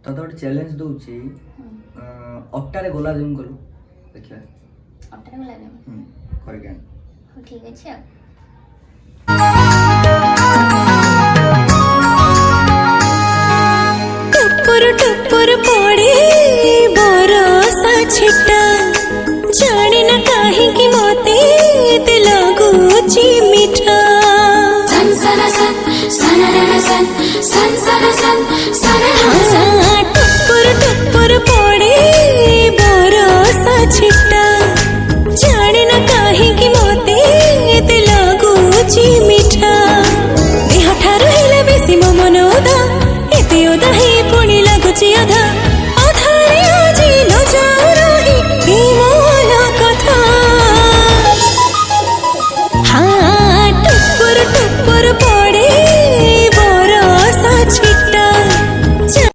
तो गोटे चैलेंज दूची अट्टारे गोलाप जामुन कलु देखिए अट्टारे गोलाप जामुन करके हो ठीक अछि टुपुर टुपुर पड़े बरसा छिटा जाने न काहे कि मोते ते लगुची मिठा सन सन सन सन सन सन सन सन सन टुपुर टुपुर पड़े बरसा छिटा